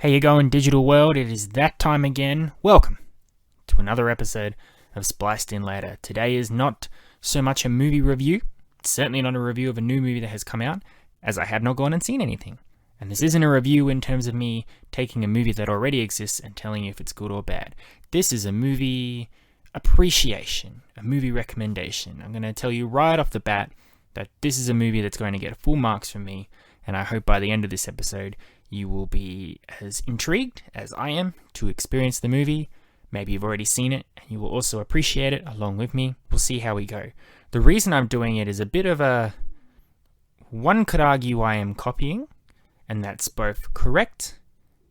How you going, digital world? It is that time again. Welcome to another episode of Spliced In Later. Today is not so much a movie review. It's certainly not a review of a new movie that has come out, as I have not gone and seen anything. And this isn't a review in terms of me taking a movie that already exists and telling you if it's good or bad. This is a movie appreciation, a movie recommendation. I'm going to tell you right off the bat that this is a movie that's going to get full marks from me, and I hope by the end of this episode you will be as intrigued as I am to experience the movie. Maybe you've already seen it and you will also appreciate it along with me. We'll see how we go. The reason I'm doing it is a bit of a... One could argue I am copying, and that's both correct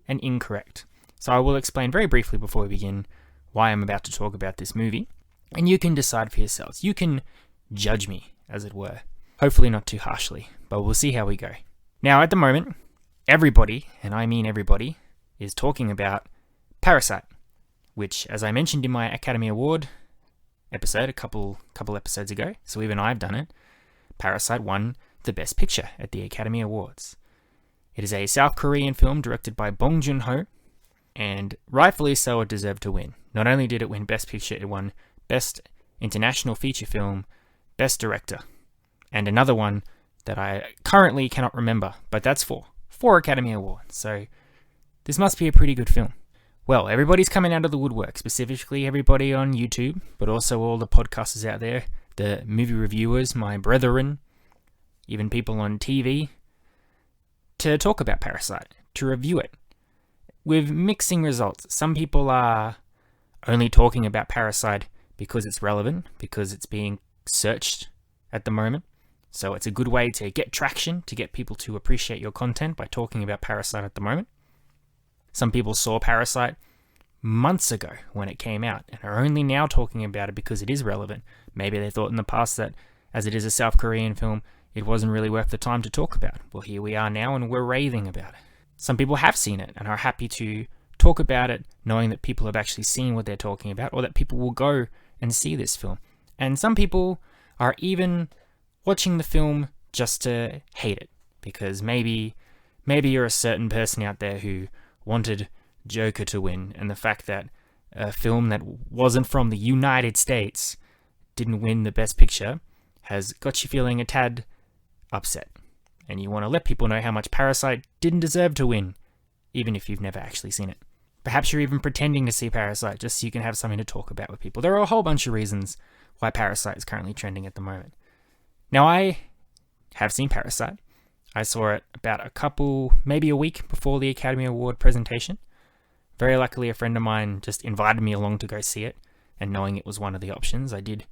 and incorrect. So I will explain very briefly before we begin why I'm about to talk about this movie, and you can decide for yourselves. You can judge me, as it were. Hopefully not too harshly, but we'll see how we go. Now, at the moment, everybody, and I mean everybody, is talking about Parasite, which, as I mentioned in my Academy Award episode a couple episodes ago, so even I've done it, Parasite won the Best Picture at the Academy Awards. It is a South Korean film directed by Bong Joon-ho, and rightfully so it deserved to win. Not only did it win Best Picture, it won Best International Feature Film, Best Director, and another one that I currently cannot remember, but that's four Academy Awards, so this must be a pretty good film. Well, everybody's coming out of the woodwork, specifically everybody on YouTube, but also all the podcasters out there, the movie reviewers, my brethren, even people on TV, to talk about Parasite, to review it, with mixing results. Some people are only talking about Parasite because it's relevant, because it's being searched at the moment. So it's a good way to get traction, to get people to appreciate your content by talking about Parasite at the moment. Some people saw Parasite months ago when it came out and are only now talking about it because it is relevant. Maybe they thought in the past that as it is a South Korean film, it wasn't really worth the time to talk about. Well, here we are now and we're raving about it. Some people have seen it and are happy to talk about it, knowing that people have actually seen what they're talking about, or that people will go and see this film. And some people are even watching the film just to hate it, because maybe you're a certain person out there who wanted Joker to win, and the fact that a film that wasn't from the United States didn't win the Best Picture has got you feeling a tad upset. And you want to let people know how much Parasite didn't deserve to win, even if you've never actually seen it. Perhaps you're even pretending to see Parasite just so you can have something to talk about with people. There are a whole bunch of reasons why Parasite is currently trending at the moment. Now, I have seen Parasite. I saw it about maybe a week before the Academy Award presentation. Very luckily, a friend of mine just invited me along to go see it, and knowing it was one of the options, I did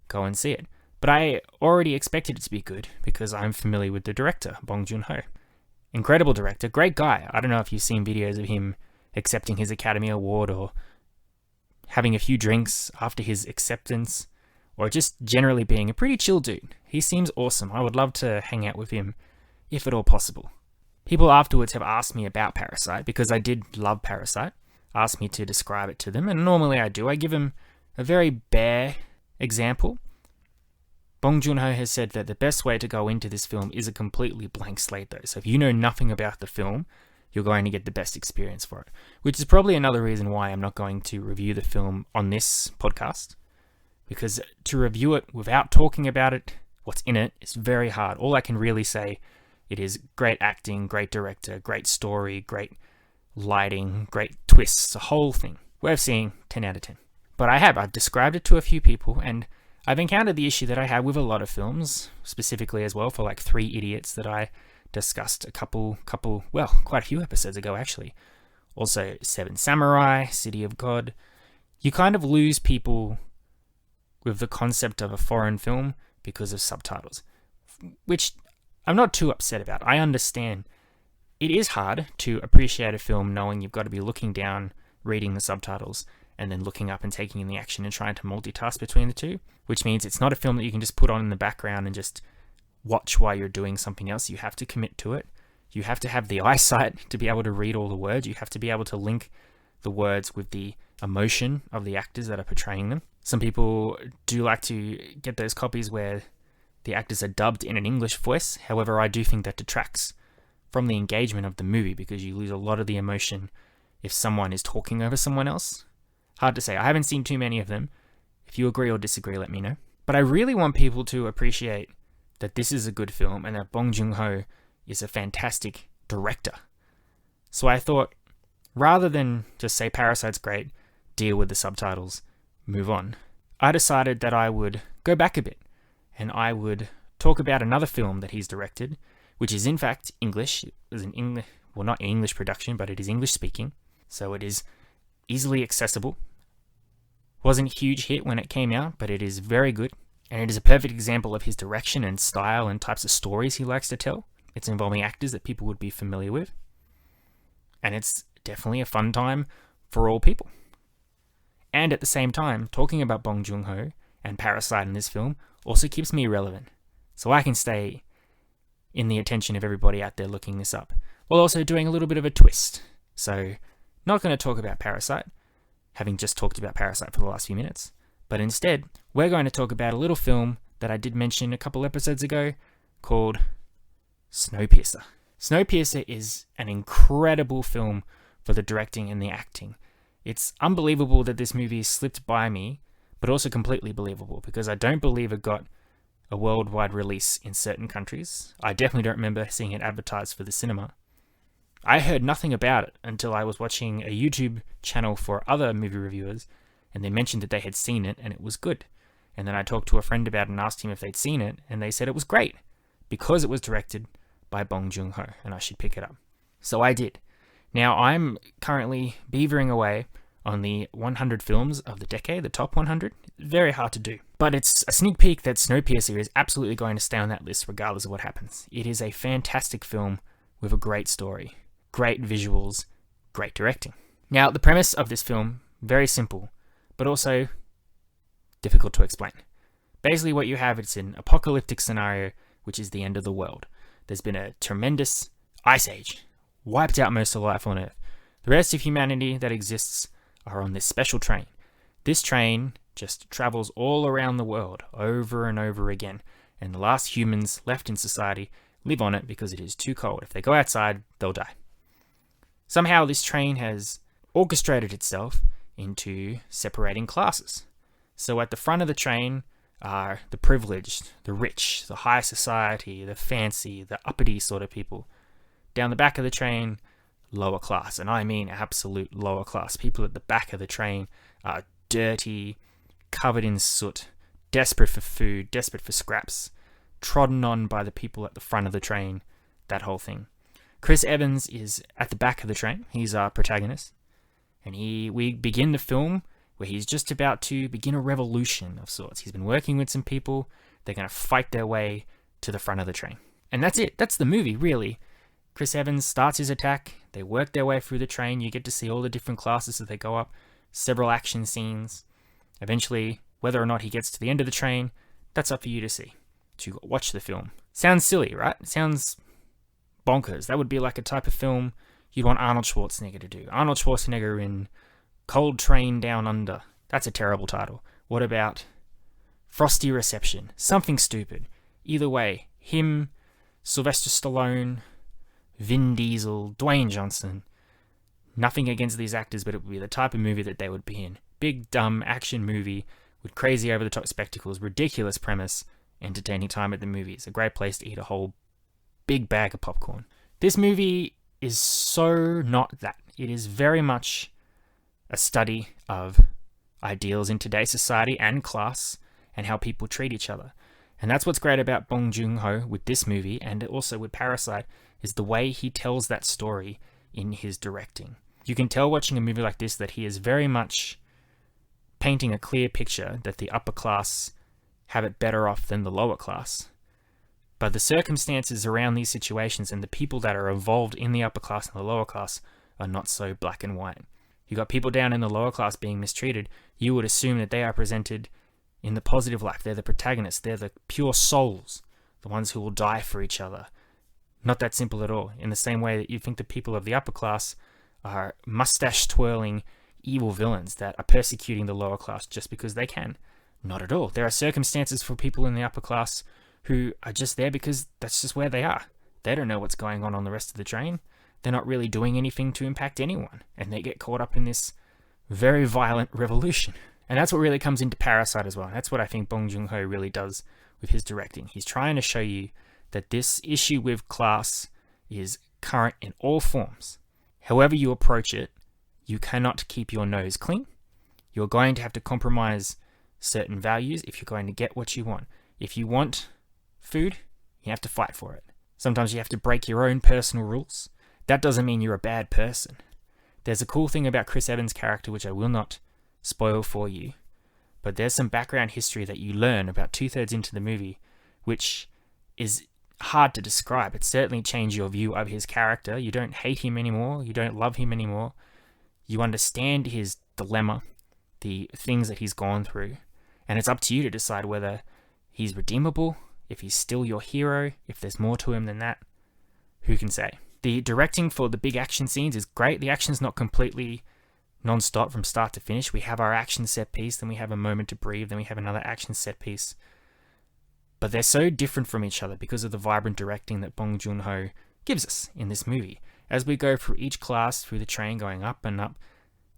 go and see it. But I already expected it to be good because I'm familiar with the director, Bong Joon-ho. Incredible director, great guy. I don't know if you've seen videos of him accepting his Academy Award or having a few drinks after his acceptance, or just generally being a pretty chill dude. He seems awesome. I would love to hang out with him, if at all possible. People afterwards have asked me about Parasite, because I did love Parasite, asked me to describe it to them, and normally I do. I give them a very bare example. Bong Joon-ho has said that the best way to go into this film is a completely blank slate, though. So if you know nothing about the film, you're going to get the best experience for it, which is probably another reason why I'm not going to review the film on this podcast. Because to review it without talking about it, what's in it, is very hard. All I can really say, it is great acting, great director, great story, great lighting, great twists, the whole thing. Worth seeing, 10 out of 10. But I've described it to a few people, and I've encountered the issue that I have with a lot of films, specifically as well for like 3 Idiots that I discussed quite a few episodes ago actually. Also, Seven Samurai, City of God. You kind of lose people with the concept of a foreign film because of subtitles, which I'm not too upset about. I understand it is hard to appreciate a film knowing you've got to be looking down, reading the subtitles, and then looking up and taking in the action and trying to multitask between the two, which means it's not a film that you can just put on in the background and just watch while you're doing something else. You have to commit to it. You have to have the eyesight to be able to read all the words. You have to be able to link the words with the emotion of the actors that are portraying them. Some people do like to get those copies where the actors are dubbed in an English voice. However, I do think that detracts from the engagement of the movie, because you lose a lot of the emotion if someone is talking over someone else. Hard to say. I haven't seen too many of them. If you agree or disagree, let me know. But I really want people to appreciate that this is a good film and that Bong Joon-ho is a fantastic director. So I thought, rather than just say Parasite's great, deal with the subtitles, move on, I decided that I would go back a bit and I would talk about another film that he's directed, which is in fact English. It was not an English production, but it is English speaking, so it is easily accessible. Wasn't a huge hit when it came out, but it is very good, and it is a perfect example of his direction and style and types of stories he likes to tell. It's involving actors that people would be familiar with, and it's definitely a fun time for all people. And at the same time, talking about Bong Joon-ho and Parasite in this film also keeps me relevant, so I can stay in the attention of everybody out there looking this up, while also doing a little bit of a twist. So, not going to talk about Parasite, having just talked about Parasite for the last few minutes, but instead, we're going to talk about a little film that I did mention a couple episodes ago called Snowpiercer. Snowpiercer is an incredible film for the directing and the acting. It's unbelievable that this movie slipped by me, but also completely believable, because I don't believe it got a worldwide release in certain countries. I definitely don't remember seeing it advertised for the cinema. I heard nothing about it until I was watching a YouTube channel for other movie reviewers, and they mentioned that they had seen it and it was good. And then I talked to a friend about it and asked him if they'd seen it, and they said it was great, because it was directed by Bong Joon-ho, and I should pick it up. So I did. Now, I'm currently beavering away on the 100 films of the decade, the top 100. Very hard to do. But it's a sneak peek that Snowpiercer is absolutely going to stay on that list regardless of what happens. It is a fantastic film with a great story, great visuals, great directing. Now, the premise of this film, very simple, but also difficult to explain. Basically what you have, it's an apocalyptic scenario, which is the end of the world. There's been a tremendous ice age, wiped out most of life on Earth. The rest of humanity that exists are on this special train. This train just travels all around the world over and over again, and the last humans left in society live on it because it is too cold. If they go outside, they'll die. Somehow this train has orchestrated itself into separating classes. So at the front of the train are the privileged, the rich, the high society, the fancy, the uppity sort of people. Down the back of the train, lower class, and I mean absolute lower class. People at the back of the train are dirty, covered in soot, desperate for food, desperate for scraps, trodden on by the people at the front of the train, that whole thing. Chris Evans is at the back of the train. He's our protagonist, and we begin the film where he's just about to begin a revolution of sorts. He's been working with some people. They're going to fight their way to the front of the train. And that's it. That's the movie, really. Chris Evans starts his attack. They work their way through the train. You get to see all the different classes as they go up. Several action scenes. Eventually, whether or not he gets to the end of the train, that's up for you to see, to watch the film. Sounds silly, right? It sounds bonkers. That would be like a type of film you'd want Arnold Schwarzenegger to do. Arnold Schwarzenegger in Cold Train Down Under. That's a terrible title. What about Frosty Reception? Something stupid. Either way, him, Sylvester Stallone, Vin Diesel, Dwayne Johnson. Nothing against these actors, but it would be the type of movie that they would be in. Big, dumb action movie with crazy over-the-top spectacles, ridiculous premise, entertaining time at the movies. A great place to eat a whole big bag of popcorn. This movie is so not that. It is very much a study of ideals in today's society and class and how people treat each other. And that's what's great about Bong Joon-ho with this movie, and also with Parasite, is the way he tells that story in his directing. You can tell watching a movie like this that he is very much painting a clear picture that the upper class have it better off than the lower class. But the circumstances around these situations and the people that are involved in the upper class and the lower class are not so black and white. You got people down in the lower class being mistreated, you would assume that they are presented in the positive light. They're the protagonists, they're the pure souls, the ones who will die for each other. Not that simple at all. In the same way that you think the people of the upper class are mustache-twirling evil villains that are persecuting the lower class just because they can. Not at all. There are circumstances for people in the upper class who are just there because that's just where they are. They don't know what's going on the rest of the train. They're not really doing anything to impact anyone, and they get caught up in this very violent revolution. And that's what really comes into Parasite as well. That's what I think Bong Joon-ho really does with his directing. He's trying to show you that this issue with class is current in all forms. However you approach it, you cannot keep your nose clean. You're going to have to compromise certain values if you're going to get what you want. If you want food, you have to fight for it. Sometimes you have to break your own personal rules. That doesn't mean you're a bad person. There's a cool thing about Chris Evans' character, which I will not spoil for you, but there's some background history that you learn about 2/3 into the movie, which is hard to describe. It certainly changed your view of his character. You don't hate him anymore. You don't love him anymore. You understand his dilemma, the things that he's gone through, and it's up to you to decide whether he's redeemable, if he's still your hero, if there's more to him than that. Who can say? The directing for the big action scenes is great. The action's not completely non-stop from start to finish. We have our action set piece, then we have a moment to breathe, then we have another action set piece. But they're so different from each other because of the vibrant directing that Bong Joon-ho gives us in this movie. As we go through each class, through the train going up and up,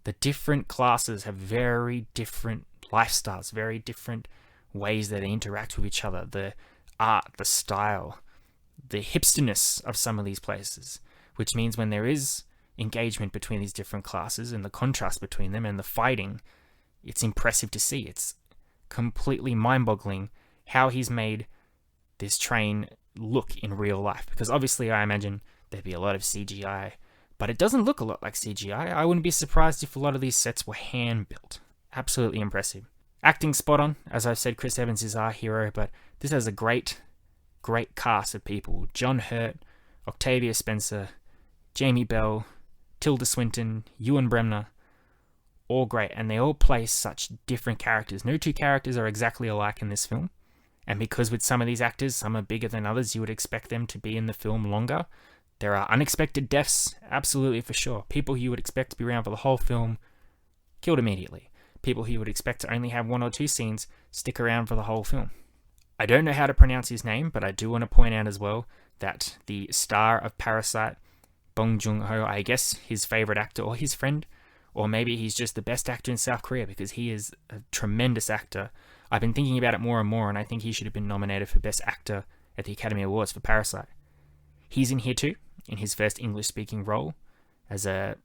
the different classes have very different lifestyles, very different ways that they interact with each other. The art, the style, the hipsterness of some of these places, which means when there is engagement between these different classes and the contrast between them and the fighting, it's impressive to see. It's completely mind-boggling how he's made this train look in real life, because obviously I imagine there'd be a lot of CGI, but it doesn't look a lot like CGI. I wouldn't be surprised if a lot of these sets were hand-built. Absolutely impressive. Acting spot on. As I've said, Chris Evans is our hero, but this has a great cast of people. John Hurt, Octavia Spencer, Jamie Bell, Tilda Swinton, Ewan Bremner, all great, and they all play such different characters. No two characters are exactly alike in this film, and because with some of these actors, some are bigger than others, you would expect them to be in the film longer. There are unexpected deaths, absolutely for sure. People you would expect to be around for the whole film, killed immediately. People who you would expect to only have 1 or 2 scenes, stick around for the whole film. I don't know how to pronounce his name, but I do want to point out as well that the star of Parasite, Bong Joon-ho, I guess his favorite actor or his friend, or maybe he's just the best actor in South Korea because he is a tremendous actor. I've been thinking about it more and more, and I think he should have been nominated for Best Actor at the Academy Awards for Parasite. He's in here too, in his first English-speaking role, as a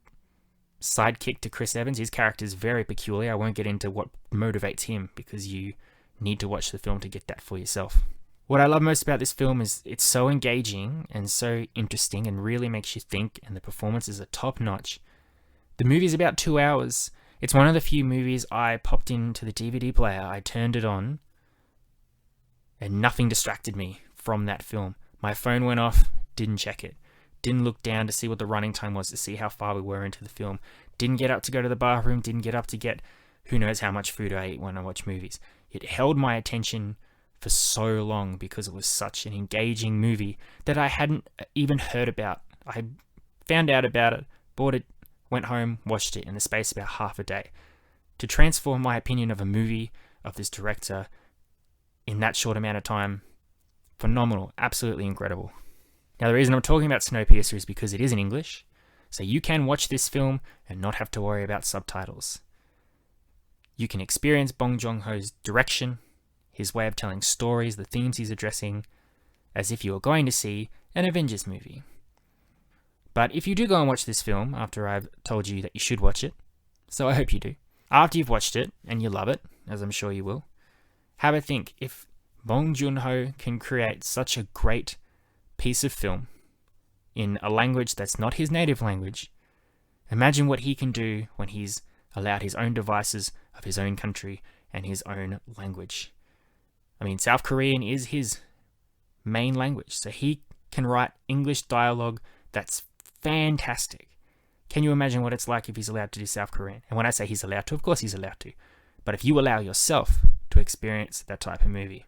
sidekick to Chris Evans. His character is very peculiar. I won't get into what motivates him because you need to watch the film to get that for yourself. What I love most about this film is it's so engaging and so interesting and really makes you think, and the performances are top-notch. The movie's about 2 hours. It's one of the few movies I popped into the DVD player, I turned it on, and nothing distracted me from that film. My phone went off, didn't check it. Didn't look down to see what the running time was, to see how far we were into the film. Didn't get up to go to the bathroom, didn't get up to get who knows how much food I eat when I watch movies. It held my attention for so long because it was such an engaging movie that I hadn't even heard about. I found out about it, bought it, went home, watched it in the space of about half a day. To transform my opinion of a movie, of this director, in that short amount of time, phenomenal, absolutely incredible. Now the reason I'm talking about Snowpiercer is because it is in English, so you can watch this film and not have to worry about subtitles. You can experience Bong Joon-ho's direction, his way of telling stories, the themes he's addressing, as if you were going to see an Avengers movie. But if you do go and watch this film after I've told you that you should watch it, so I hope you do, after you've watched it and you love it, as I'm sure you will, have a think. If Bong Joon-ho can create such a great piece of film in a language that's not his native language, imagine what he can do when he's allowed his own devices of his own country and his own language. I mean, South Korean is his main language, so he can write English dialogue that's fantastic. Can you imagine what it's like if he's allowed to do South Korean? And when I say he's allowed to, of course he's allowed to. But if you allow yourself to experience that type of movie.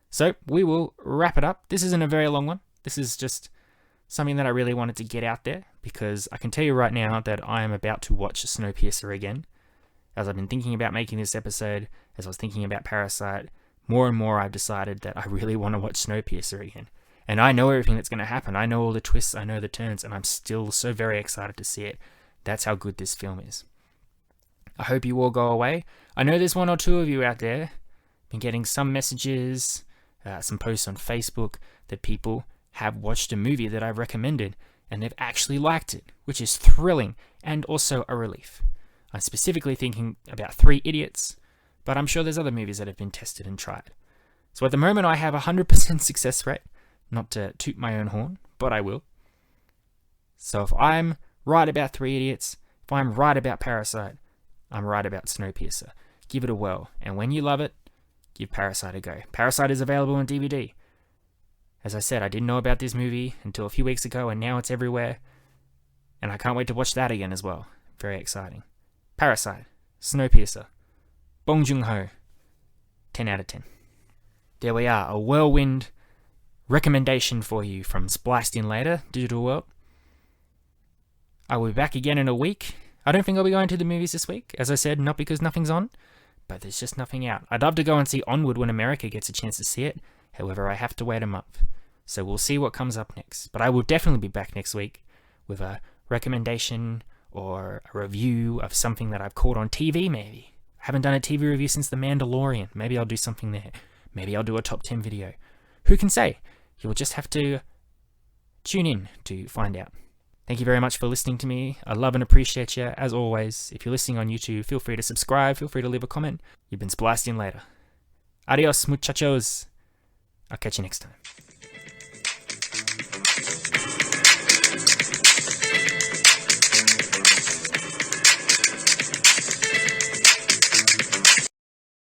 So we will wrap it up. This isn't a very long one. This is just something that I really wanted to get out there because I can tell you right now that I am about to watch Snowpiercer again. As I've been thinking about making this episode, as I was thinking about Parasite, more and more I've decided that I really want to watch Snowpiercer again. And I know everything that's going to happen. I know all the twists, I know the turns, and I'm still so very excited to see it. That's how good this film is. I hope you all go away. I know there's one or two of you out there been getting some messages, some posts on Facebook that people have watched a movie that I've recommended and they've actually liked it, which is thrilling and also a relief. I'm specifically thinking about 3 Idiots, but I'm sure there's other movies that have been tested and tried. So at the moment I have a 100% success rate, not to toot my own horn, but I will. So if I'm right about 3 Idiots, if I'm right about Parasite, I'm right about Snowpiercer. Give it a whirl, and when you love it, give Parasite a go. Parasite is available on DVD. As I said, I didn't know about this movie until a few weeks ago, and now it's everywhere. And I can't wait to watch that again as well. Very exciting. Parasite, Snowpiercer, Bong Joon-ho, 10 out of 10. There we are, a whirlwind recommendation for you from Spliced In Later, Digital World. I will be back again in a week. I don't think I'll be going to the movies this week. As I said, not because nothing's on, but there's just nothing out. I'd love to go and see Onward when America gets a chance to see it. However, I have to wait a month. So we'll see what comes up next. But I will definitely be back next week with a recommendation or a review of something that I've caught on TV maybe. I haven't done a TV review since The Mandalorian. Maybe I'll do something there. Maybe I'll do a top 10 video. Who can say? You'll just have to tune in to find out. Thank you very much for listening to me. I love and appreciate you, as always. If you're listening on YouTube, feel free to subscribe. Feel free to leave a comment. You've been Spliced In Later. Adios, muchachos. I'll catch you next time.